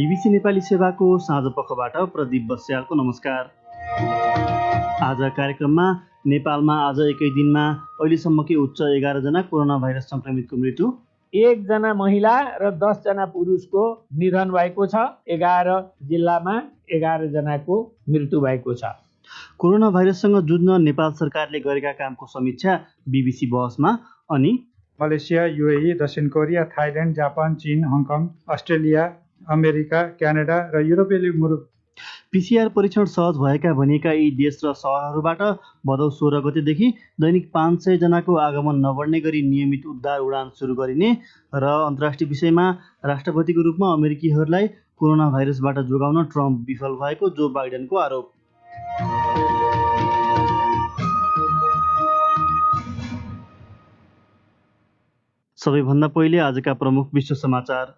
BBC Nepali सेवाको साँझपखबाट प्रदीप बस्यालको नमस्कार। आज कार्यक्रममा नेपालमा आज एकै दिनमा अहिलेसम्मकै उच्च 11 जना कोरोना भाइरस संक्रमितको मृत्यु, 1 जना महिला र 10 जना पुरुषको निधन भएको छ। 11 जिल्लामा 11 जनाको मृत्यु भएको छ। कोरोना भाइरससँग जुझ्न नेपाल सरकारले गरेका कामको समीक्षा बीबीसी बहसमा। अनि मलेसिया, युएई, दक्षिण कोरिया, थाइल्यान्ड, जापान, चीन, हङकङ, अस्ट्रेलिया, अमेरिका, क्यानाडा र युरोपेली मुलुक पीसीआर परीक्षण सहज भएका भनिएका यी देश र सहरहरूबाट भदौ 16 गतेदेखि दैनिक 500 जनाको आगमन नबढ्ने गरी नियमित उद्धार उडान सुरु गरिने र अन्तर्राष्ट्रिय विषयमा राष्ट्रपतिको रूपमा अमेरिकीहरूलाई कोरोना भाइरसबाट जोगाउन ट्रम्प विफल भएको जो बाइडेनको आरोप। सबैभन्दा पहिले आजका प्रमुख विश्व समाचार।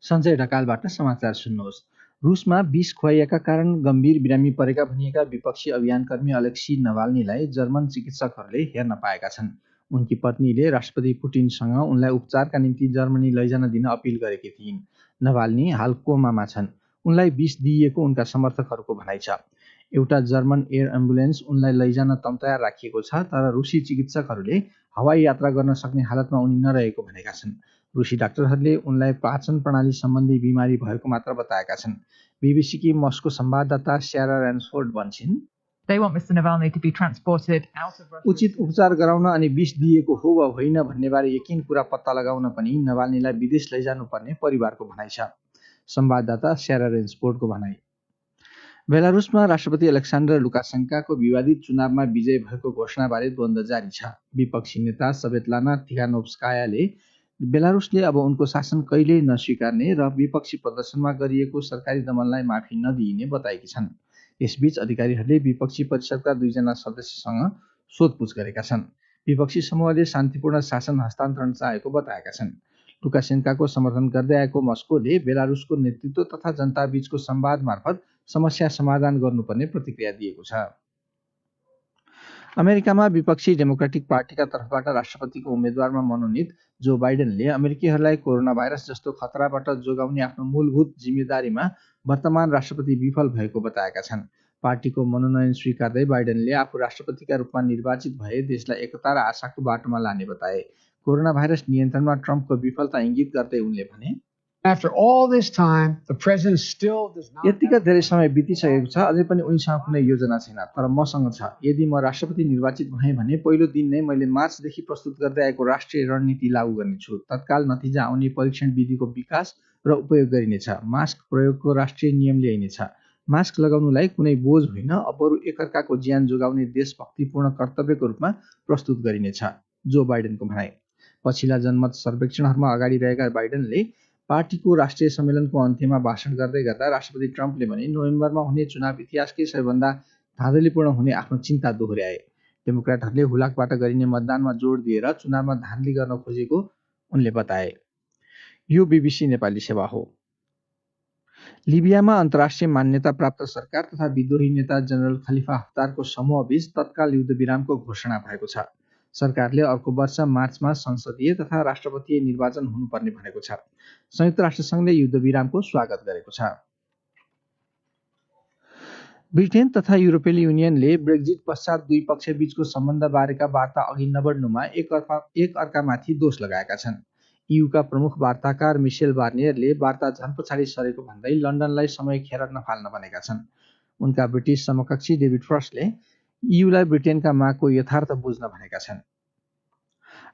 सञ्जय ढकालबाट समाचार सुन्नुहोस्। रुसमा विष खुवाइएका कारण गम्भीर बिरामी परेका भनिएका विपक्षी अभियानकर्मी अलेक्सी नभाल्नीलाई जर्मन चिकित्सकहरूले हेर्न पाएका छन्। उनकी पत्नीले राष्ट्रपति पुटिनसँग उनलाई उपचारका निम्ति जर्मनी लैजान दिन अपिल गरेकी थिइन्। नभाल्नी हाल कोमामा छन्। उनलाई विष दिइएको उनका समर्थकहरूको भनाइ छ। एउटा जर्मन एयर एम्बुलेन्स उनलाई लैजान तम्तयार राखिएको छ, तर रुसी चिकित्सकहरूले हवाई यात्रा गर्न सक्ने हालतमा उनी नरहेको भनेका छन्। रुसी डाक्टरहरूले उनलाई पाचन प्रणाली सम्बन्धी बिमारी भएको मात्र बताएका छन्। बीबीसीकी मस्को संवाददाता स्यारा ऱ्यान्सफोर्ड भन्छन्, They want Mr. Navalny to be transported out of Russia. उचित उपचार गराउन अनि विष दिएको हो वा होइन भन्नेबारे यकिन कुरा पत्ता लगाउन पनि नभाल्नीलाई विदेश लैजानुपर्ने परिवारको भनाइ छ। संवाददाता स्यारा ऱ्यान्सफोर्डको भनाइ। बेलारुसमा राष्ट्रपति अलेक्सान्डर लुकासेन्काको विवादित चुनावमा विजय भएको घोषणाबारे द्वन्द्व जारी छ। विपक्षी नेता सवेतलाना तिखानोभस्कायाले बेलारुसले अब उनको शासन कहिल्यै नस्वीकार्ने र विपक्षी प्रदर्शनमा गरिएको सरकारी दमनलाई माफी नदिइने बताएकी छन्। यसबीच अधिकारीहरूले विपक्षी परिषदका 2 जना सदस्यसँग सोधपुछ गरेका छन्। विपक्षी समूहले शान्तिपूर्ण शासन हस्तान्तरण चाहेको बताएका छन्। लुकासेन्काको समर्थन गर्दै आएको मस्कोले बेलारुसको नेतृत्व तथा जनताबीचको संवाद मार्फत समस्या समाधान गर्नुपर्ने प्रतिक्रिया दिएको छ। अमेरिकामा विपक्षी डेमोक्रेटिक पार्टीका तर्फबाट राष्ट्रपतिको उम्मेद्वारमा मनोनित जो बाइडेनले अमेरिकीहरूलाई कोरोना भाइरस जस्तो खतराबाट जोगाउने आफ्नो मूलभूत जिम्मेदारीमा वर्तमान राष्ट्रपति विफल भएको बताएका छन्। पार्टीको मनोनयन स्वीकार्दै बाइडेनले आफू राष्ट्रपतिका रूपमा निर्वाचित भए देशलाई एकता र आशाको बाटोमा लाने बताए। कोरोना भाइरस नियन्त्रणमा ट्रम्पको विफलता इङ्गित गर्दै उनले भने, After all this time, the president still does not. यतिका धेरै समय बितिसकेको छ, अझै पनि उनीसँग कुनै योजना छैन, तर मसँग छ। यदि म राष्ट्रपति निर्वाचित भएँ भने पहिलो दिन नै मैले मार्चदेखि प्रस्तुत गर्दै आएको राष्ट्रिय रणनीति लागू गर्नेछु। तत्काल नतिजा आउने परीक्षण विधिको विकास र उपयोग गरिनेछ। मास्क प्रयोगको राष्ट्रिय नियम ल्याइनेछ। मास्क लगाउनुलाई कुनै बोझ होइन, बरु एकअर्काको ज्यान जोगाउने देशभक्तिपूर्ण कर्तव्यको रूपमा प्रस्तुत गरिनेछ, जो बाइडेनको भनाइ। पछिल्ला जनमत सर्वेक्षणहरूमा अगाडि रहेका बाइडेनले पार्टीको राष्ट्रिय सम्मेलनको अन्त्यमा भाषण गर्दै गर्दा राष्ट्रपति ट्रम्पले भने नोभेम्बरमा हुने चुनाव इतिहासकै सबैभन्दा धाँधलीपूर्ण हुने आफ्नो चिन्ता दोहोर्याए। डेमोक्रेटहरूले हुलाकबाट गरिने मतदानमा जोड दिएर चुनावमा धाँधली गर्न खोजेको उनले बताए। यो बीबीसी नेपाली सेवा हो। लिबियामा अन्तर्राष्ट्रिय मान्यता प्राप्त सरकार तथा विद्रोही नेता जनरल खलिफा हफ्तारको समूहबीच तत्काल युद्धविरामको घोषणा भएको छ। सरकारले अर्को वर्ष मार्चमा संसदीय तथा राष्ट्रपतीय निर्वाचन हुनुपर्ने भनेको छ। संयुक्त राष्ट्रसङ्घले युद्धविरामको स्वागत गरेको छ। ब्रिटेन तथा युरोपेली युनियनले ब्रेक्जिट पश्चात दुई पक्षबीचको सम्बन्धबारेका वार्ता अघि नबढ्नुमा एक अर्कामाथि दोष लगाएका छन्। ईयूका प्रमुख वार्ताकार मिसेल बार्नियरले वार्ता झन पछाडि सरेको भन्दै लन्डनलाई समय खेर नफाल्न भनेका छन्। उनका ब्रिटिस समकक्षी डेभिड फ्रस्टले ईयूलाई ब्रिटेनका मागको यथार्थ बुझ्न भनेका छन्।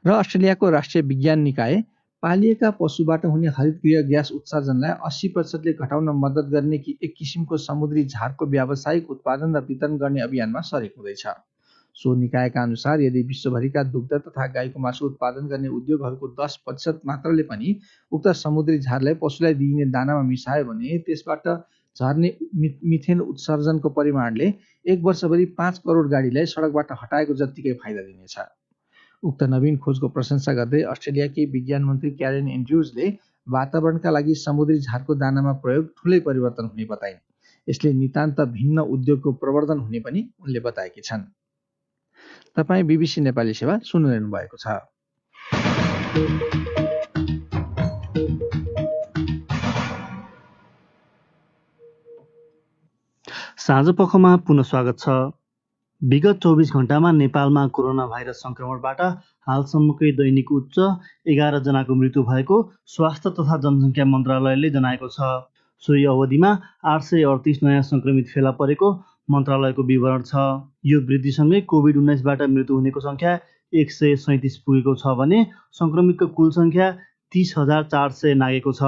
र अस्ट्रेलियाको राष्ट्रिय विज्ञान निकाय पालिएका पशुबाट हुने हरितगृह ग्यास उत्सर्जनलाई 80% घटाउन मद्दत गर्ने एक किसिमको समुद्री झारको व्यावसायिक उत्पादन र वितरण गर्ने अभियानमा सरेको हुँदैछ। सो निकायका अनुसार यदि विश्वभरिका दुग्ध तथा गाईको मासु उत्पादन गर्ने उद्योगहरूको 10% मात्रले पनि उक्त समुद्री झारलाई पशुलाई दिइने दानामा मिसायो भने त्यसबाट झर्ने मिथेन उत्सर्जनको परिमाणले एक वर्षभरि 5 करोड गाडीलाई सडकबाट हटाएको जत्तिकै फाइदा दिनेछ। उक्त नवीन खोजको प्रशंसा गर्दै अस्ट्रेलियाकी विज्ञान मन्त्री क्यारेन एन्ड्रुजले वातावरणका लागि समुद्री झारको दानामा प्रयोग ठूलै परिवर्तन हुने बताइन्। यसले नितान्त भिन्न उद्योगको प्रवर्धन हुने पनि उनले बताएकी छन्। तपाईँ बीबीसी नेपाली सेवा सुनिरहनु भएको छ। साँझपखमा पुनः स्वागत छ। विगत 24 घण्टामा नेपालमा कोरोना भाइरस संक्रमणबाट हालसम्मकै दैनिक उच्च 11 जनाको मृत्यु भएको स्वास्थ्य तथा जनसङ्ख्या मन्त्रालयले जनाएको छ। सोही अवधिमा 838 नयाँ संक्रमित फेला परेको मन्त्रालयको विवरण छ। यो वृद्धिसँगै कोभिड-19बाट मृत्यु हुनेको सङ्ख्या 137 पुगेको छ भने संक्रमितको कुल सङ्ख्या 30,400 नागेको छ।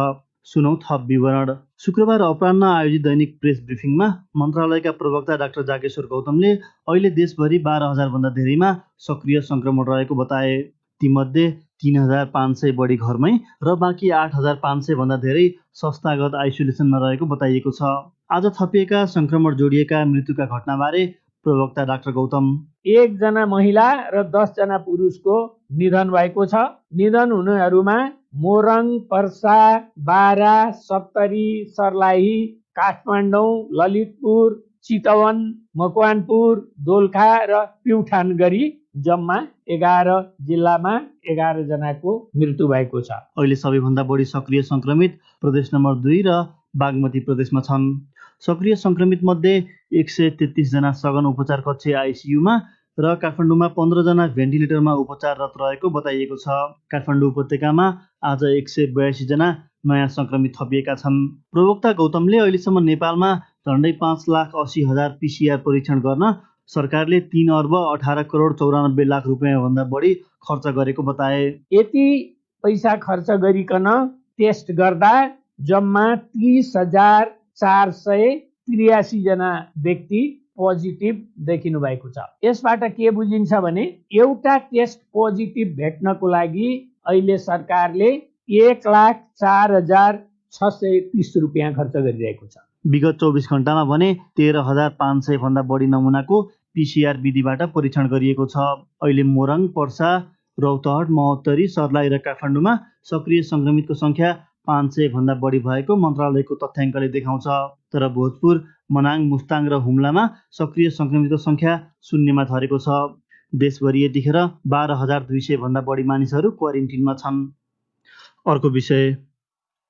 सुनौ थप विवरण। शुक्रबार अपराह्न आयोजित दैनिक प्रेस ब्रिफिङमा मन्त्रालयका प्रवक्ता डाक्टर जागेश्वर गौतमले अहिले देशभरि 12,000 भन्दा धेरैमा सक्रिय संक्रमण रहेको बताए। तीमध्ये 3,500 बढी घरमै र बाँकी 8,500 भन्दा धेरै संस्थागत आइसोलेसनमा रहेको बताइएको छ। आज थपिएका संक्रमण जोडिएका मृत्युका घटनाबारे प्रवक्ता डाक्टर गौतम, 1 जना महिला र 10 जना पुरुषको निधन भएको छ। निधन हुनेहरूमा मोरङ, पर्सा, बारा, सप्तरी, सर्लाही, काठमाडौँ, ललितपुर, चितवन, मकवानपुर, दोलखा र प्युठान गरी जम्मा 11 जिल्लामा 11 जनाको मृत्यु भएको छ। अहिले सबैभन्दा बढी सक्रिय संक्रमित प्रदेश नम्बर 2 र बागमती प्रदेशमा छन्। सक्रिय संक्रमित मध्ये 133 जना सघन उपचार कक्ष आइसियुमा र काठमाडौँमा 15 जना भेन्टिलेटरमा उपचाररत रहेको बताइएको छ। काठमाडौँ उपत्यकामा आज 182 जना नयाँ संक्रमित थपिएका छन्। प्रवक्ता गौतमले अहिलेसम्म नेपालमा झन्डै 5,80,000 PCR परीक्षण गर्न सरकारले 3 अर्ब 18 करोड 94 लाख रुपियाँ भन्दा बढी खर्च गरेको बताए। यति पैसा खर्च गरिकन टेस्ट गर्दा जम्मा 30,483 जना व्यक्ति पोजिटिभ देखिनु भएको छ। यसबाट के बुझिन्छ भने एउटा टेस्ट पोजिटिभ भेट्नको लागि अहिले सरकारले 1,04,630 रुपियाँ खर्च गरिरहेको छ। विगत 24 घण्टामा भने 13,500 भन्दा बढी नमुनाको PCR विधिबाट परीक्षण गरिएको छ। अहिले मोरङ, पर्सा, रौतहट, महोत्तरी, सर्लाही र काठमाडौँमा सक्रिय संक्रमितको सङ्ख्या 500 भन्दा बढी भएको मन्त्रालयको तथ्याङ्कले देखाउँछ। तर भोजपुर, मनाङ, मुस्ताङ र हुम्लामा सक्रिय संक्रमितको सङ्ख्या शून्यमा झरेको छ। देशभरि यतिखेर 12,200 भन्दा बढी मानिसहरू क्वारेन्टिनमा छन्। अर्को विषय,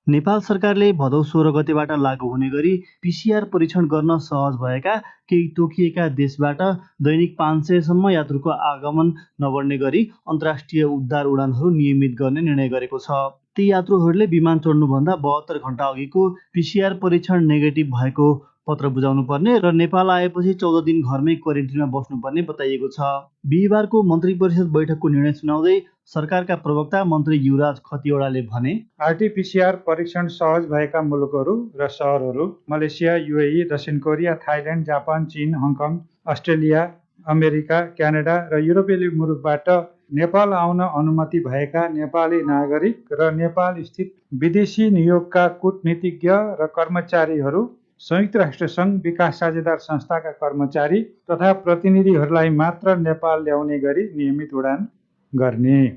नेपाल सरकारले भदौ 16 गतेबाट लागू हुने गरी PCR परीक्षण गर्न सहज भएका केही तोकिएका देशबाट दैनिक 500 सम्म यात्रुको आगमन नबढ्ने गरी अन्तर्राष्ट्रिय उद्धार उडानहरू नियमित गर्ने निर्णय गरेको छ। ती यात्रुहरूले विमान चढ्नुभन्दा 72 घण्टा अघिको PCR परीक्षण नेगेटिभ भएको पत्र बुझाउनु पर्ने र नेपाल आएपछि 14 दिन घरमै क्वारेन्टिनमा बस्नुपर्ने बताइएको छ। बिहिबारको मन्त्री परिषद बैठकको निर्णय सुनाउँदै सरकारका प्रवक्ता मन्त्री युवराज खतिवडाले भने, RT-PCR परीक्षण सहज भएका मुलुकहरू र सहरहरू मलेसिया, UAE, दक्षिण कोरिया, थाइल्यान्ड, जापान, चीन, हङकङ, अस्ट्रेलिया, अमेरिका, क्यानाडा र युरोपेली मुलुकबाट नेपाल आउन अनुमति भएका नेपाली नागरिक र नेपाल स्थित विदेशी नियोगका कूटनीतिज्ञ र कर्मचारीहरू, संयुक्त राष्ट्र सङ्घ, विकास साझेदार संस्थाका कर्मचारी तथा प्रतिनिधिहरूलाई मात्र नेपाल ल्याउने गरी नियमित उडान गर्ने।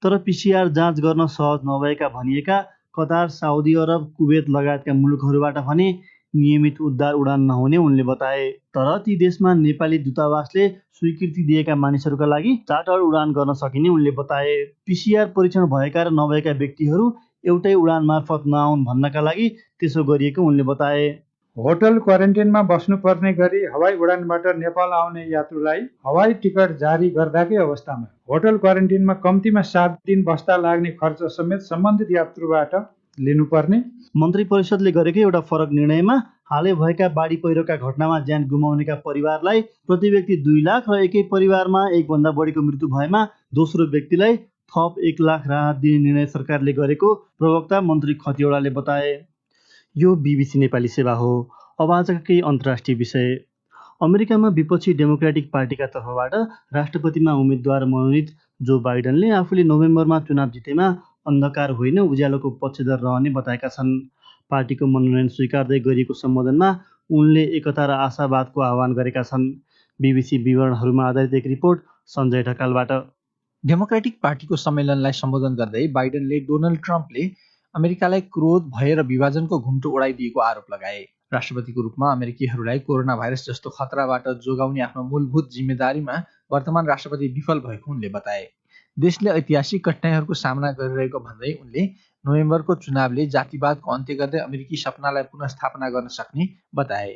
तर PCR जाँच गर्न सहज नभएका भनिएका कतार, साउदी अरब, कुवेत लगायतका मुलुकहरूबाट भने नियमित उद्धार उडान नहुने उनले बताए। तर ती देशमा नेपाली दूतावासले स्वीकृति दिएका मानिसहरूका लागि चार्टर उडान गर्न सकिने उनले बताए। PCR परीक्षण भएका र नभएका व्यक्तिहरू एउटै उडान मार्फत नआउन् भन्नका लागि त्यसो गरिएको उनले बताए। होटल क्वारेन्टिनमा बस्नुपर्ने गरी हवाई उडानबाट नेपाल आउने यात्रुलाई हवाई टिकट जारी गर्दाकै अवस्थामा होटल क्वारेन्टिनमा कम्तीमा 7 दिन बस्दा लाग्ने खर्च समेत सम्बन्धित यात्रुबाट लिनुपर्ने। मन्त्री परिषदले गरेको एउटा फरक निर्णयमा हालै भएका बाढी पहिरोका घटनामा ज्यान गुमाउनेका परिवारलाई प्रति व्यक्ति 2 लाख र एकै परिवारमा एकभन्दा बढीको मृत्यु भएमा दोस्रो व्यक्तिलाई थप 1 लाख राहत दिने निर्णय सरकारले गरेको प्रवक्ता मन्त्री खतिवडाले बताए। यो BBC नेपाली सेवा हो। अब आजका केही अन्तर्राष्ट्रिय विषय। अमेरिकामा विपक्षी डेमोक्रेटिक पार्टीका तर्फबाट राष्ट्रपतिमा उम्मेद्वार मनोनित जो बाइडनले आफूले नोभेम्बरमा चुनाव जितेमा अन्धकार होइन उज्यालोको पक्षधर रहने बताएका छन्। पार्टीको मनोनयन स्वीकार्दै गरिएको सम्बोधनमा उनले एकता र आशावादको आह्वान गरेका छन्। BBC विवरणहरूमा आधारित एक रिपोर्ट सञ्जय ढकालबाट। डेमोक्रेटिक पार्टीको सम्मेलनलाई सम्बोधन गर्दै बाइडनले डोनाल्ड ट्रम्पले अमेरिकालाई क्रोध, भय र विभाजनको घुम्टो उडाइदिएको आरोप लगाए। राष्ट्रपतिको रूपमा अमेरिकीहरूलाई कोरोना भाइरस जस्तो खतराबाट जोगाउने आफ्नो मूलभूत जिम्मेदारीमा वर्तमान राष्ट्रपति विफल भएको उनले बताए। देशले ऐतिहासिक कठिनाइहरूको सामना गरिरहेको भन्दै उनले नोभेम्बरको चुनावले जातिवादको अन्त्य गर्दै अमेरिकी सपनालाई पुनः स्थापना गर्न सक्ने बताए।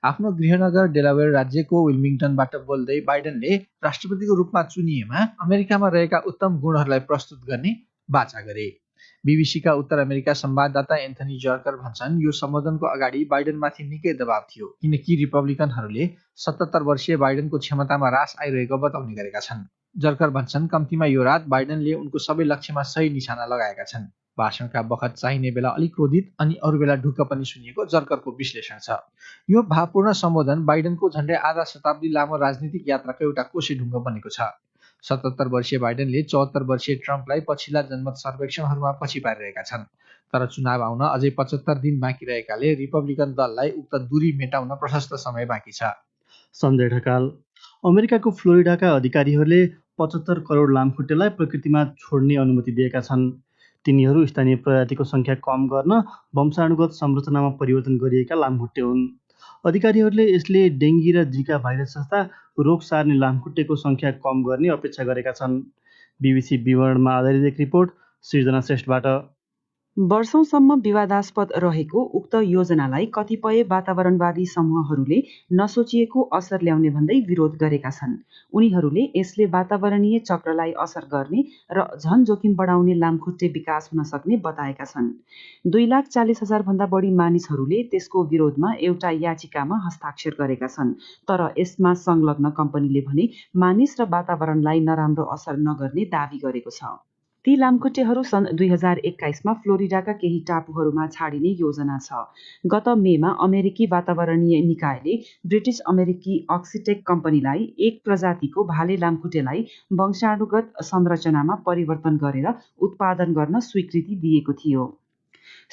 आफ्नो गृहनगर डेलावेयर राज्यको विल्मिङ्टनबाट बोल्दै बाइडेनले राष्ट्रपतिको रूपमा चुनिएमा अमेरिकामा रहेका उत्तम गुणहरूलाई प्रस्तुत गर्ने वाचा गरे। बीबीसीका उत्तर अमेरिका संवाददाता एन्थनी जर्कर भन्छन्, यो सम्बोधनको अगाडि बाइडेनमाथि निकै दबाव थियो किनकि रिपब्लिकनहरूले 77 वर्षीय बाइडेनको क्षमतामा ह्रास आइरहेको बताउने गरेका छन्। जर्कर भन्छन्, कम्तीमा यो रात बाइडेनले उनको सबै लक्ष्यमा सही निशाना लगाएका छन्। भाषणका बखत चाहिने बेला अलिक क्रोधित अनि अरू बेला ढुक्क पनि सुनिएको जर्करको विश्लेषण छ। यो भावपूर्ण सम्बोधन बाइडेनको झण्डै आधा शताब्दी लामो राजनीतिक यात्राको एउटा कोसेढुङ्गो बनेको छ। 77 वर्षीय बाइडेनले 74 वर्षीय ट्रम्पलाई पछिल्ला जनमत सर्वेक्षणहरूमा पछि पारिरहेका छन्। तर चुनाव आउन अझै 75 दिन बाँकी रहेकाले रिपब्लिकन दललाई उक्त दूरी मेटाउन प्रशस्त समय बाँकी छ। सञ्जय ढकाल। अमेरिकाको फ्लोरिडाका अधिकारीहरूले 75 करोड लामखुट्टेलाई प्रकृतिमा छोड्ने अनुमति दिएका छन्। तिनीहरू स्थानीय प्रजातिको सङ्ख्या कम गर्न वंशाणुगत संरचनामा परिवर्तन गरिएका लामखुट्टे हुन्। अधिकारीहरूले यसले डेङ्गी र जिका भाइरस जस्ता रोग सार्ने लामखुट्टेको सङ्ख्या कम गर्ने अपेक्षा गरेका छन्। बीबीसी विवरणमा आधारित एक रिपोर्ट सृजना श्रेष्ठबाट। वर्षौंसम्म विवादास्पद रहेको उक्त योजनालाई कतिपय वातावरणवादी समूहहरूले नसोचिएको असर ल्याउने भन्दै विरोध गरेका छन्। उनीहरूले यसले वातावरणीय चक्रलाई असर गर्ने र झन जोखिम बढाउने लामखुट्टे विकास हुन सक्ने बताएका छन्। 2,40,000 भन्दा बढी मानिसहरूले त्यसको विरोधमा एउटा याचिकामा हस्ताक्षर गरेका छन्। तर यसमा संलग्न कम्पनीले भने मानिस र वातावरणलाई नराम्रो असर नगर्ने दावी गरेको छ। ती लामखुट्टेहरू सन् 2021मा फ्लोरिडाका केही टापुहरूमा छाडिने योजना छ। गत मेमा अमेरिकी वातावरणीय निकायले ब्रिटिस अमेरिकी अक्सिटेक कम्पनीलाई एक प्रजातिको भाले लामखुट्टेलाई वंशाणुगत संरचनामा परिवर्तन गरेर उत्पादन गर्न स्वीकृति दिएको थियो।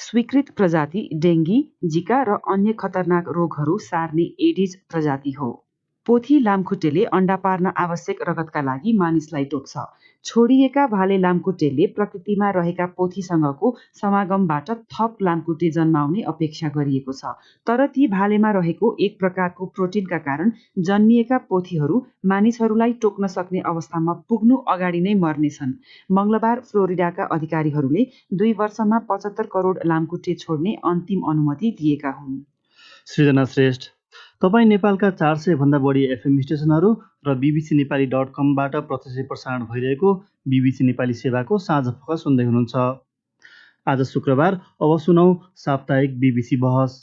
स्वीकृत प्रजाति डेङ्गी, जिका र अन्य खतरनाक रोगहरू सार्ने एडिज प्रजाति हो। पोथी लामखुट्टेले अण्डा पार्न आवश्यक रगतका लागि मानिसलाई टोक्छ। छोडिएका भाले लामखुट्टेले प्रकृतिमा रहेका पोथीसँगको समागमबाट थप लामखुट्टे जन्माउने अपेक्षा गरिएको छ। तर ती भालेमा रहेको एक प्रकारको प्रोटिनका कारण जन्मिएका पोथीहरू मानिसहरूलाई टोक्न सक्ने अवस्थामा पुग्नु अगाडि नै मर्नेछन्। मङ्गलबार फ्लोरिडाका अधिकारीहरूले 2 वर्षमा 75 करोड लामखुट्टे छोड्ने अन्तिम अनुमति दिएका हुन्। सृजना श्रेष्ठ। तपाईँ नेपालका 400 भन्दा बढी एफएम स्टेसनहरू र बीबीसी नेपाली.कमबाट प्रत्यक्ष प्रसारण भइरहेको बीबीसी नेपाली सेवाको साँझ फोकस सुन्दै हुनुहुन्छ। आज शुक्रबार। अब सुनौ साप्ताहिक बीबीसी बहस।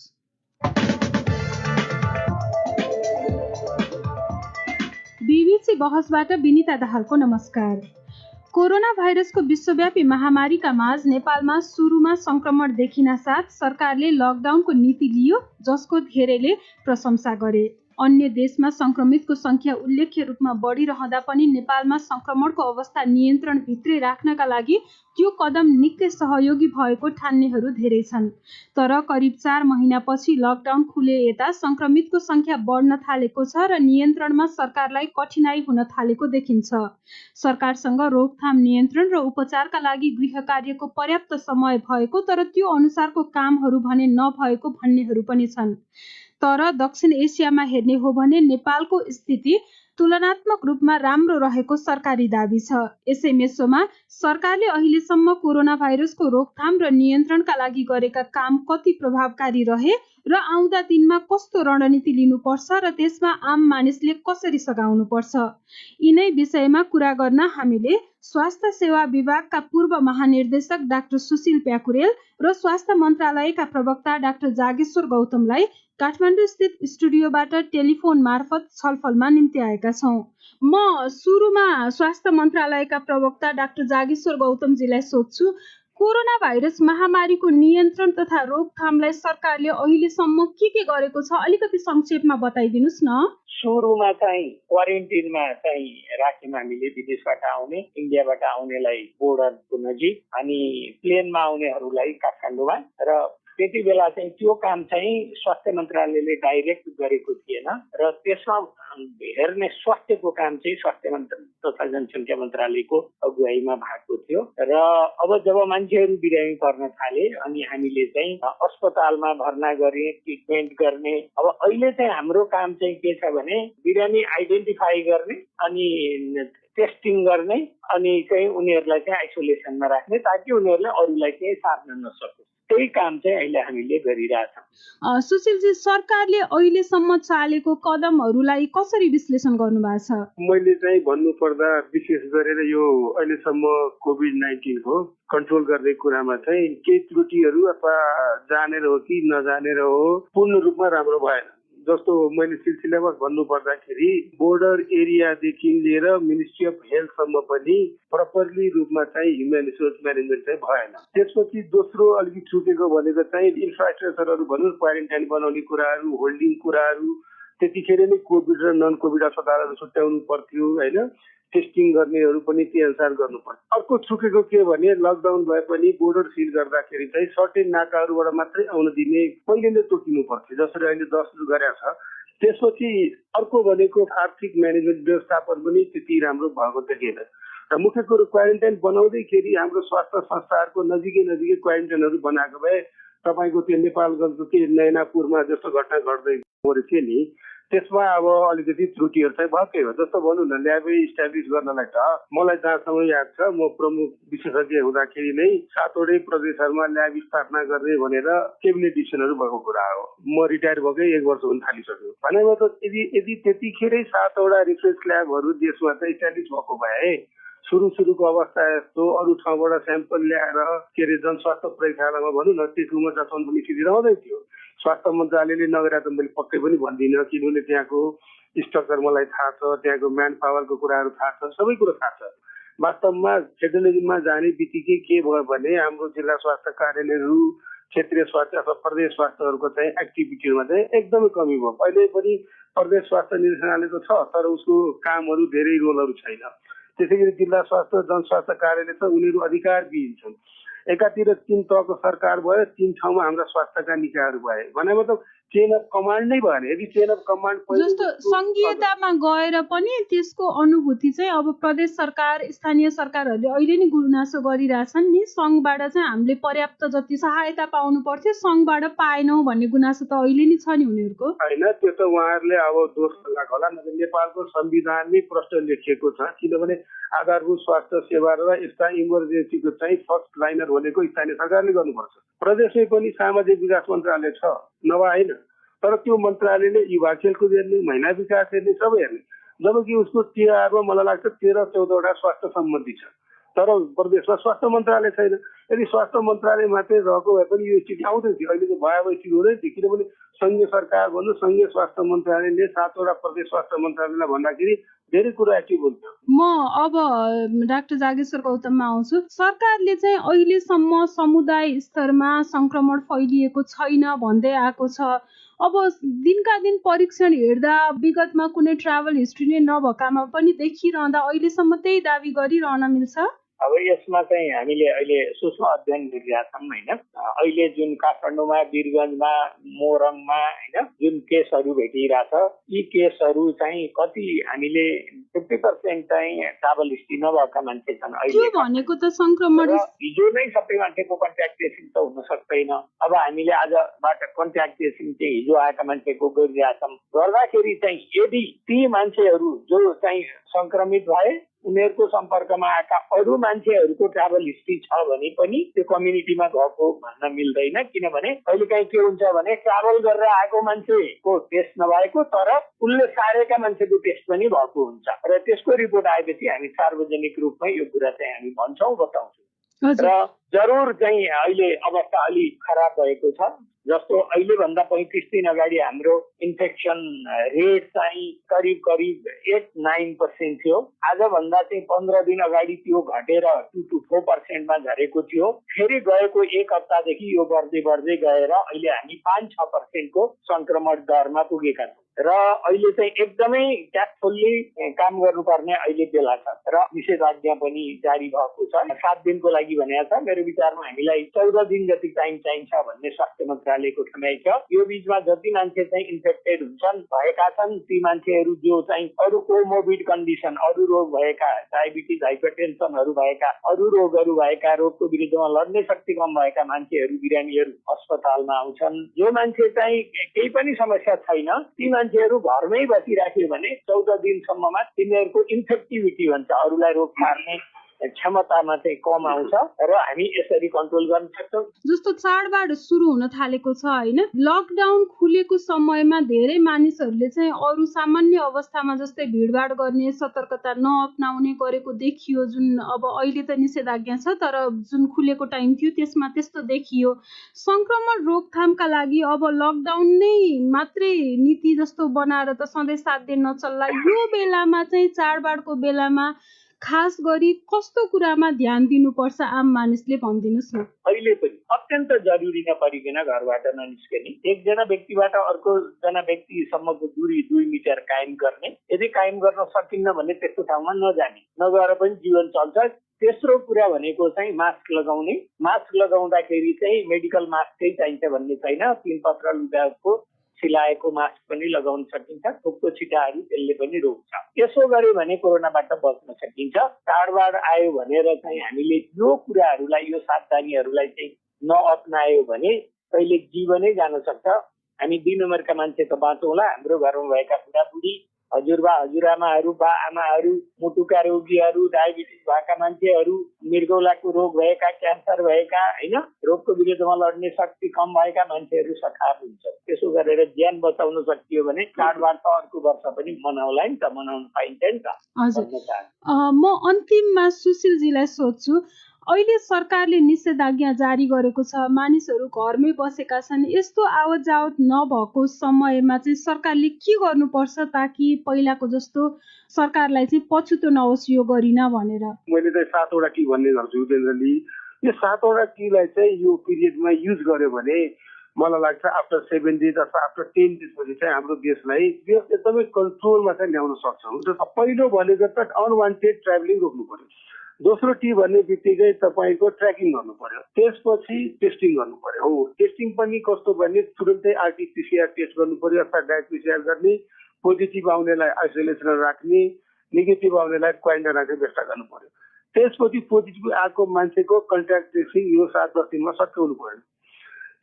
बीबीसी बहसबाट विनिता दाहालको नमस्कार। कोरोना भाइरसको विश्वव्यापी महामारीका माझ नेपालमा सुरुमा संक्रमण देखिन साथ सरकारले लकडाउनको नीति लियो, जसको धेरैले प्रशंसा गरे। अन्य देशमा संक्रमितको संख्या उल्लेख्य रूपमा बढिरहँदा पनि नेपालमा संक्रमणको अवस्था नियन्त्रण भित्रै राख्नका लागि त्यो कदम निकै सहयोगी भएको ठान्नेहरू धेरै छन्। तर करिब 4 महिनापछि लकडाउन खुले यता संक्रमितको संख्या बढ्न थालेको छ र नियन्त्रणमा सरकारलाई कठिनाई हुन थालेको देखिन्छ। सरकारसँग रोकथाम, नियन्त्रण र उपचारका लागि गृह कार्यको पर्याप्त समय भएको, तर त्यो अनुसारको कामहरू भने नभएको भन्नेहरू पनि छन्। तर दक्षिण एसियामा हेर्ने हो भने नेपालको स्थिति तुलनात्मक रूपमा राम्रो रहेको सरकारी दाबी छ। यसै मेसोमा सरकारले अहिलेसम्म कोरोना भाइरसको रोकथाम र नियन्त्रणका लागि गरेका काम कति प्रभावकारी रहे र आउँदा दिनमा कस्तो रणनीति लिनुपर्छ र त्यसमा आम मानिसले कसरी सघाउनुपर्छ, यिनै विषयमा कुरा गर्न हामीले स्वास्थ्य सेवा विभागका पूर्व महानिर्देशक डाक्टर सुशील प्याकुरेल र स्वास्थ्य मन्त्रालयका प्रवक्ता डाक्टर जागेश्वर गौतमलाई काठमाडौँ स्थित स्टुडियोबाट टेलिफोन मार्फत छलफलमा निम्ति आएका छौँ। म सुरुमा स्वास्थ्य मन्त्रालयका प्रवक्ता डाक्टर जागेश्वर गौतमजीलाई सोध्छु, कोरोना भाइरस महामारीको नियन्त्रण तथा रोकथामलाई सरकारले अहिलेसम्म के गरेको छ, अलिकति संक्षेपमा बताइदिनुस् न। सुरुमा चाहिँ क्वारेन्टिनमा चाहिँ राख्यौँ हामीले विदेशबाट आउने, इन्डियाबाट आउनेलाई बोर्डरको नजिक अनि प्लेनमा आउनेहरूलाई काठमाडौँमा, र त्यति बेला चाहिँ त्यो काम चाहिँ स्वास्थ्य मन्त्रालयले डाइरेक्ट गरेको थिएन र त्यसमा हेर्ने स्वास्थ्यको काम चाहिँ स्वास्थ्य तथा जनसङ्ख्या मन्त्रालयको अगुवाईमा भएको थियो। र अब जब मान्छेहरू बिरामी पर्न थाले अनि हामीले चाहिँ अस्पतालमा भर्ना गर्ने, ट्रिटमेन्ट गर्ने, अब अहिले चाहिँ हाम्रो काम चाहिँ के छ भने बिरामी आइडेन्टिफाई गर्ने अनि टेस्टिङ गर्ने अनि चाहिँ उनीहरूलाई चाहिँ आइसोलेसनमा राख्ने, ताकि उनीहरूले अरूलाई चाहिँ सार्न नसकोस्। त्यही काम चाहिँ अहिले हामीले गरिरहेछौँ। सुशीलजी, सरकारले अहिलेसम्म चालेको कदमहरूलाई कसरी विश्लेषण गर्नुभएको छ? मैले चाहिँ भन्नुपर्दा विशेष गरेर यो अहिलेसम्म कोभिड-19 को कन्ट्रोल गर्ने कुरामा चाहिँ केही त्रुटिहरू अथवा जानेर हो कि नजानेर हो पूर्ण रूपमा राम्रो भएन। जस्तो मैले सिलसिलामा भन्नुपर्दाखेरि बोर्डर एरियादेखि लिएर मिनिस्ट्री अफ हेल्थसम्म पनि प्रपरली रूपमा चाहिँ ह्युमन रिसोर्स म्यानेजमेन्ट चाहिँ भएन। त्यसपछि दोस्रो अलिकति छुटेको भनेको चाहिँ इन्फ्रास्ट्रक्चरहरू भनौँ, क्वारेन्टाइन बनाउने कुराहरू, होल्डिङ कुराहरू, त्यतिखेर नै कोभिड र नन कोभिड अस्पतालहरू छुट्याउनु पर्थ्यो होइन, टेस्टिङ गर्नेहरू पनि त्यही अनुसार गर्नु पर्छ। अर्को छुटेको के भने लकडाउन भए पनि बोर्डर सिल गर्दाखेरि चाहिँ सर्टेन नाकाहरूबाट मात्रै आउन दिने पहिले नै तोकिनु पर्थ्यो, जसरी अहिले 10 गरेको छ। त्यसपछि अर्को भनेको आर्थिक म्यानेजमेन्ट व्यवस्थापन पनि त्यति राम्रो भएको देखिएन। र मुख्य कुरो क्वारेन्टाइन बनाउँदैखेरि हाम्रो स्वास्थ्य संस्थाहरूको नजिकै क्वारेन्टाइनहरू बनाएको भए तपाईँको त्यो नेपालगञ्जको के नैनापुरमा जस्तो घटना घट्दै गएको थियो नि, त्यसमा अब अलिकति त्रुटिहरू चाहिँ भएकै हो। जस्तो भनौँ न, ल्याबै इस्टाब्लिस गर्नलाई त मलाई जहाँसम्म याद छ, म प्रमुख विशेषज्ञ हुँदाखेरि नै 7वटै प्रदेशहरूमा ल्याब स्थापना गर्ने भनेर क्याबिनेट डिसिजनहरू भएको कुरा हो। म रिटायर भएकै 1 वर्ष हुन थालिसक्यो। भनेमा त यदि त्यतिखेरै 7वटा रिफरेन्स ल्याबहरू देशमा चाहिँ इस्टाब्लिस भएको भए सुरुको अवस्था यस्तो अरू ठाउँबाट स्याम्पल ल्याएर के अरे जनस्वास्थ्य प्रयोगशालामा भनौँ न त्यसमा जसम्म पनि स्थिति रहँदै थियो। स्वास्थ्य मन्त्रालयले नगरा त मैले पक्कै पनि भन्दिनँ, किनभने त्यहाँको स्ट्रक्चर मलाई थाहा छ, त्यहाँको म्यान पावरको कुराहरू थाहा छ, सबै कुरो थाहा छ। वास्तवमा फेडरलिजममा जाने बित्तिकै के भयो भने हाम्रो जिल्ला स्वास्थ्य कार्यालयहरू, क्षेत्रीय स्वास्थ्य अथवा प्रदेश स्वास्थ्यहरूको चाहिँ एक्टिभिटीमा चाहिँ एकदमै कमी भयो। अहिले पनि प्रदेश स्वास्थ्य निर्देशनालय त छ, तर उसको कामहरू धेरै रोलहरू छैन। त्यसै गरी जिल्ला स्वास्थ्य जनस्वास्थ्य कार्यालय छ, उनीहरू अधिकारविहीन छन्। एकातिर 3 तहको सरकार भयो, 3 ठाउँमा हाम्रा स्वास्थ्यका निकायहरू भए। भनेको त चेन अफ कमान्ड नै भएन। यदि चेन अफ कमान्ड जस्तो संघीयतामा गएर पनि त्यसको अनुभूति चाहिँ अब प्रदेश सरकार, स्थानीय सरकारहरूले अहिले नै गुनासो गरिरहेछन् नि, सङ्घबाट चाहिँ हामीले पर्याप्त जति सहायता पाउनु पर्थ्यो सङ्घबाट पाएनौँ भन्ने गुनासो त अहिले नै छ नि उनीहरूको। होइन, त्यो त उहाँहरूले अब दोष लगाएको होला। नेपालको संविधानमै प्रश्न लेखिएको छ, किनभने आधारभूत स्वास्थ्य सेवा र यस्ता इमर्जेन्सीको चाहिँ फर्स्ट लाइनर भनेको स्थानीय सरकारले गर्नुपर्छ। प्रदेशमै पनि सामाजिक विकास मन्त्रालय छ, नभए होइन, तर त्यो मन्त्रालयले युवा खेलकुद हेर्ने, महिला विकास हेर्ने, सबै हेर्ने। जबकि उसको टिआरमा मलाई लाग्छ 13-14वटा स्वास्थ्य सम्बन्धी छ, तर प्रदेशमा स्वास्थ्य मन्त्रालय छैन। यदि स्वास्थ्य मन्त्रालय मात्रै रहेको भए पनि यो स्थिति आउँदैन थियो, अहिले त भयावह स्थिति हुँदैन थियो। किनभने सङ्घीय सरकार भन्नु, सङ्घीय स्वास्थ्य मन्त्रालयले 7वटा प्रदेश स्वास्थ्य मन्त्रालयलाई भन्दाखेरि धेरै कुरा एक्टिभ हुन्थ्यो। म अब डाक्टर जागेश्वर गौतममा आउँछु। सरकारले चाहिँ अहिलेसम्म समुदाय स्तरमा सङ्क्रमण फैलिएको छैन भन्दै आएको छ। अब दिनका दिन परीक्षण हेर्दा विगतमा कुनै ट्राभल हिस्ट्री नै नभएकामा पनि देखिरहँदा अहिलेसम्म त्यही दावी गरिरहन मिल्छ। अब यसमा चाहिँ हामीले अहिले सूक्ष्म अध्ययन गरिरहेका छौँ होइन। अहिले जुन काठमाडौँमा, वीरगञ्जमा, मोरङमा होइन जुन केसहरू भेटिरहेछ, यी केसहरू चाहिँ कति हामीले 50% चाहिँ ट्राभल हिस्ट्री नभएका मान्छे छन्। अहिले भनेको त संक्रमण हिजो नै सबै मान्छेको कन्ट्याक्ट ट्रेसिङ त हुन सक्दैन। अब हामीले आजबाट कन्ट्याक्ट ट्रेसिङ चाहिँ हिजो आएका मान्छेको गरिरहेछौँ। गर्दाखेरि चाहिँ यदि ती मान्छेहरू जो चाहिँ सङ्क्रमित भए उनीहरूको सम्पर्कमा आएका अरू मान्छेहरूको ट्राभल हिस्ट्री छ भने पनि त्यो कम्युनिटीमा गएको भन्न मिल्दैन। किनभने कहिलेकाहीँ के हुन्छ भने ट्राभल गरेर आएको मान्छेको टेस्ट नभएको तर उसले सारेका मान्छेको टेस्ट पनि भएको हुन्छ र त्यसको रिपोर्ट आएपछि हामी सार्वजनिक रूपमै यो कुरा चाहिँ हामी भन्छौँ, बताउँछौँ। र जरुर चाहिँ अहिले अवस्था अलि खराब भएको छ। जस्तो अहिले भन्दा 35 दिन अगाडि हाम्रो इन्फेक्सन रेट चाहिँ करिब 8-9% थियो। आजभन्दा चाहिँ 15 दिन अगाडि त्यो घटेर 2-4% मा झरेको थियो। फेरि गएको 1 हप्तादेखि यो बढ्दै गएर अहिले हामी 5-6% को संक्रमण दरमा पुगेका छौँ र अहिले चाहिँ एकदमै ट्याक्टफुल्ली काम गर्नुपर्ने अहिले बेला छ र निषेधाज्ञा पनि जारी भएको छ। 7 दिनको लागि भनेको छ। मेरो विचारमा हामीलाई 14 दिन जति टाइम चाहिन्छ भन्ने स्वास्थ्य मन्त्रालयको ठमाइ छ। यो बीचमा जति मान्छे चाहिँ इन्फेक्टेड हुन्छन् भएका छन् ती मान्छेहरू जो चाहिँ अरू कोमोबिड कन्डिसन, अरू रोग भएका, डायबिटिज, हाइपरटेन्सनहरू भएका, अरू रोगहरू भएका, रोगको विरुद्धमा लड्ने शक्ति कम भएका मान्छेहरू, बिरामीहरू अस्पतालमा आउँछन्। जो मान्छे चाहिँ केही पनि समस्या छैन ती मान्छेहरू घरमै बसिराख्यो भने 14 दिनसम्ममा तिनीहरूको इन्फेक्टिभिटी भन्छ, अरूलाई रोग पार्ने क्षमतामा चाहिँ कम आउँछ र हामी यसरी कन्ट्रोल गर्न सक्छौँ। जस्तो चाडबाड सुरु हुन थालेको छ होइन, लकडाउन खुलेको समयमा धेरै मानिसहरूले चाहिँ अरू सामान्य अवस्थामा जस्तै भिडभाड गर्ने, सतर्कता नअपनाउने गरेको देखियो। जुन अब अहिले त निषेधाज्ञा छ तर जुन खुलेको टाइम थियो त्यसमा त्यस्तो देखियो। संक्रमण रोकथामका लागि अब लकडाउन नै मात्रै नीति जस्तो बनाएर त सधैँ साध्य नचल्ला। यो बेलामा चाहिँ चाडबाडको बेलामा खास गरी कस्तो कुरामा ध्यान दिनुपर्छ आम मानिसले भनिदिनुहोस् न। अहिले पनि अत्यन्त जरुरी नपरिकन घरबाट ननिस्कने, एकजना व्यक्तिबाट अर्को जना व्यक्तिसम्मको दूरी 2 मिटर कायम गर्ने। यदि कायम गर्न सकिन्न भने त्यस्तो ठाउँमा नजाने, नगएर पनि जीवन चल्छ। तेस्रो कुरा भनेको चाहिँ मास्क लगाउने। मास्क लगाउँदाखेरि चाहिँ मेडिकल मास्कै चाहिन्छ भन्ने छैन, 3 पत्र लुगाको सिलाएको मास्क पनि लगाउन सकिन्छ। थुप्रो छिटाहरू त्यसले पनि रोक्छ। यसो गर्यो भने कोरोनाबाट बच्न सकिन्छ। चाडबाड आयो भनेर चाहिँ हामीले यो कुराहरूलाई, यो सावधानीहरूलाई चाहिँ नअपनायो भने कहिले जीवनै जान सक्छ। हामी 2 नम्बरका मान्छे त बाँचौँला, हाम्रो घरमा भएका बुढाबुढी, हजुरबा हजुरआमाहरू, बा आमाहरू, मुटुका रोगीहरू, डायबिटिज भएका मान्छेहरू, मृगौलाको रोग भएका, क्यान्सर भएका, होइन, रोगको विरुद्धमा लड्ने शक्ति कम भएका मान्छेहरू सखार हुन्छ। त्यसो गरेर ज्यान बचाउन सकियो भने चाडबाड त अर्को वर्ष पनि मनाउला नि त, मनाउन पाइन्छ नि त। हजुर, म अन्तिममा सुशीलजीलाई सोध्छु, अहिले सरकारले निषेधाज्ञा जारी गरेको छ, मानिसहरू घरमै बसेका छन्। यस्तो आवत जावत नभएको समयमा चाहिँ सरकारले के गर्नुपर्छ ताकि पहिलाको जस्तो सरकारलाई चाहिँ पछुतो नहोस् यो गरिन भनेर? मैले चाहिँ 7 वटा की भन्ने गर्छु उपेन्द्रजी। यो 7 वटा कीलाई चाहिँ यो पिरियडमा युज गर्यो भने मलाई लाग्छ आफ्टर 7 डेज अथवा आफ्टर 10 डेजपछि चाहिँ हाम्रो देशलाई एकदमै कन्ट्रोलमा चाहिँ ल्याउन सक्छौँ। पहिलो भनेको त अनवान्टेड ट्राभलिङ रोक्नु पर्यो। दोस्रो टी भन्ने बित्तिकै तपाईँको ट्र्याकिङ गर्नु पर्यो, त्यसपछि टेस्टिङ गर्नु पर्यो। हो, टेस्टिङ पनि कस्तो भने तुरन्तै आरटीपीसीआर टेस्ट गर्नु पर्यो अथवा डाइरेक्ट पीसीआर गर्ने, पोजिटिभ आउनेलाई आइसोलेसन राख्ने, नेगेटिभ आउनेलाई क्वारेन्टाइन राख्ने व्यवस्था गर्नु पर्यो। त्यसपछि पोजिटिभ आएको मान्छेको कन्ट्याक्ट ट्रेसिङ यो 7-10 दिनमा सकाउनु पर्यो।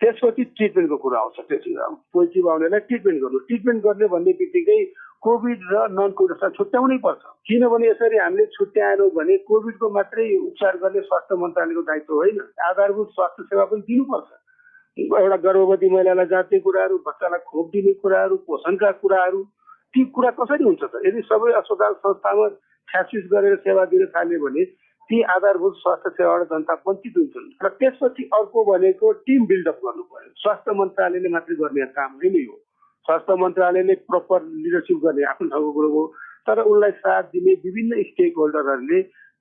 त्यसपछि ट्रिटमेन्टको कुरा आउँछ। त्यसपछि पोजिटिभ आउनेलाई ट्रिटमेन्ट गर्नु। ट्रिटमेन्ट गर्ने भन्ने बित्तिकै कोभिड र नन कोभिडलाई छुट्याउनै पर्छ, किनभने यसरी हामीले छुट्याएनौँ भने कोभिडको मात्रै उपचार गर्ने स्वास्थ्य मन्त्रालयको दायित्व होइन, आधारभूत स्वास्थ्य सेवा पनि दिनुपर्छ। एउटा गर्भवती महिलालाई जाँच्ने कुराहरू, बच्चालाई खोप दिने कुराहरू, पोषणका कुराहरू, ती कुरा कसरी हुन्छ त? यदि सबै अस्पताल संस्थामा छ्यासिस गरेर सेवा दिन थाल्यो भने ती आधारभूत स्वास्थ्य सेवाबाट जनता वञ्चित हुन्छन्। र त्यसपछि अर्को भनेको टिम बिल्डअप गर्नु पर्यो। स्वास्थ्य मन्त्रालयले मात्रै गर्ने काम होइन यो, स्वास्थ्य मन्त्रालयले प्रपर लिडरसिप गर्ने आफ्नो ठाउँको कुरो हो, तर उनलाई साथ दिने विभिन्न स्टेक होल्डरहरूले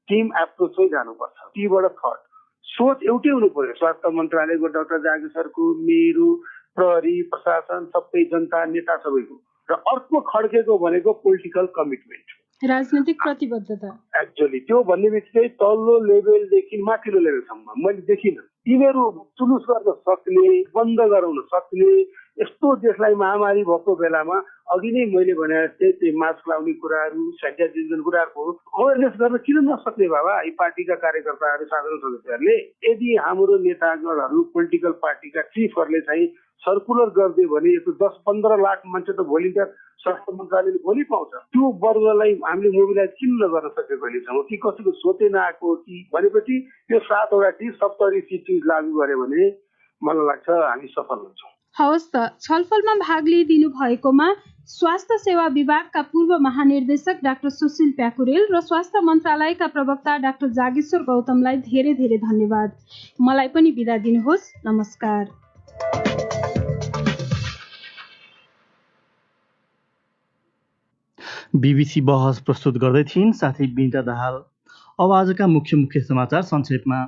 टिम एप्रोचमै जानुपर्छ। तीबाट थर्ड सोच एउटै हुनु पर्यो। स्वास्थ्य मन्त्रालयको डाक्टर जागी सरको, मेरो, प्रहरी, प्रशासन, सबै जनता, नेता सबैको। र अर्को खड्केको भनेको पोलिटिकल कमिटमेन्ट, राजनीतिक प्रतिबद्धता। एक्चुअली त्यो भन्ने बित्तिकै तल्लो लेभलदेखि माथिल्लो लेभलसम्म मैले देखिनँ। तिनीहरू चुलुस गर्न सक्ने, बन्द गराउन सक्ने, यस्तो देशलाई महामारी भएको बेलामा अघि नै मैले भने जस्तै त्यो मास्क लाउने कुराहरू, सेनिटाइजेसन कुराहरूको अवेरनेस गर्न किन नसक्ने बाबा यी पार्टीका कार्यकर्ताहरू, साधारण सदस्यहरूले? यदि हाम्रो नेतागणहरू, पोलिटिकल पार्टीका चिफहरूले चाहिँ सर्कुलर गरिदियो भने यस्तो 10-15 लाख मान्छे त भोलिन्टियर स्वास्थ्य मन्त्रालयले भोलि पाउँछ। त्यो वर्गलाई हामीले मोबिलाइज किन नगर्न सकेको अहिलेसम्म? कि कसैको सोचै नआएको कि भनेपछि यो 7 वटा टी 70 चिज लागू गर्यो भने मलाई लाग्छ हामी सफल हुन्छौँ। हवस् त, छलफलमा भाग लिइदिनु भएकोमा स्वास्थ्य सेवा विभागका पूर्व महानिर्देशक डाक्टर सुशील प्याकुरेल र स्वास्थ्य मन्त्रालयका प्रवक्ता डाक्टर जागेश्वर गौतमलाई धेरै धेरै धन्यवाद। मलाई पनि बिदा दिनुहोस्। नमस्कार। बीबीसी बहस प्रस्तुत गर्दै थिइन् साथै बिनिता दाहाल। अब आजका मुख्य समाचार संक्षेपमा।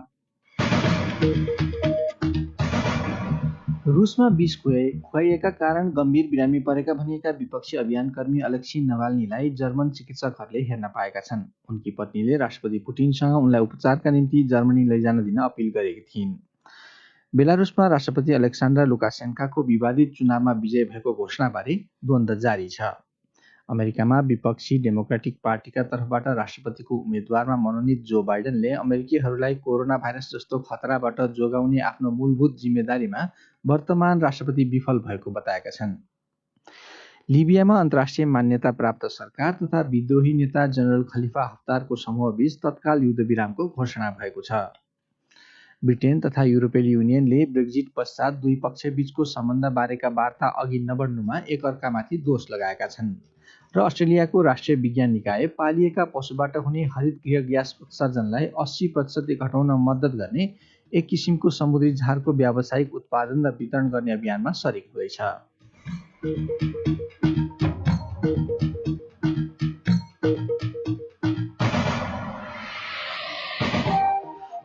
रुसमा विष खुवाइएका कारण गम्भीर बिरामी परेका भनिएका विपक्षी अभियानकर्मी अलेक्सी नभाल्नीलाई जर्मन चिकित्सकहरूले हेर्न पाएका छन्। उनकी पत्नीले राष्ट्रपति पुटिनसँग उनलाई उपचारका निम्ति जर्मनी लैजान दिन अपिल गरेकी थिइन्। बेलारुसमा राष्ट्रपति अलेक्सान्डर लुकासेन्काको विवादित चुनावमा विजय भएको घोषणाबारे द्वन्द्व जारी छ। अमेरिकामा विपक्षी डेमोक्रेटिक पार्टीका तर्फबाट राष्ट्रपतिको उम्मेद्वारमा मनोनित जो बाइडेनले अमेरिकीहरूलाई कोरोना भाइरस जस्तो खतराबाट जोगाउने आफ्नो मूलभूत जिम्मेदारीमा वर्तमान राष्ट्रपति विफल भएको बताएका छन्। लिबियामा अन्तर्राष्ट्रिय मान्यता प्राप्त सरकार तथा विद्रोही नेता जनरल खलिफा हफ्तारको समूहबीच तत्काल युद्धविरामको घोषणा भएको छ। ब्रिटेन तथा युरोपेली युनियनले ब्रेक्जिट पश्चात दुई पक्षबीचको सम्बन्धबारेका वार्ता अघि नबढ्नुमा एकअर्कामाथि दोष लगाएका छन् र अस्ट्रेलियाको राष्ट्रिय विज्ञान निकाय पालिएका पशुबाट हुने हरित गृह ग्यास उत्सर्जनलाई 80% घटाउन मद्दत गर्ने एक किसिमको समुद्री झारको व्यावसायिक उत्पादन र वितरण गर्ने अभियानमा सरिक हुँदैछ।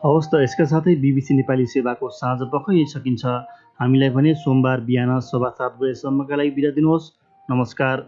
हवस् त यसका साथै BBC नेपाली सेवाको साँझ पख यही सकिन्छ। हामीलाई भने सोमबार बिहान 7:15 बजेसम्मका लागि बिदा दिनुहोस्। नमस्कार।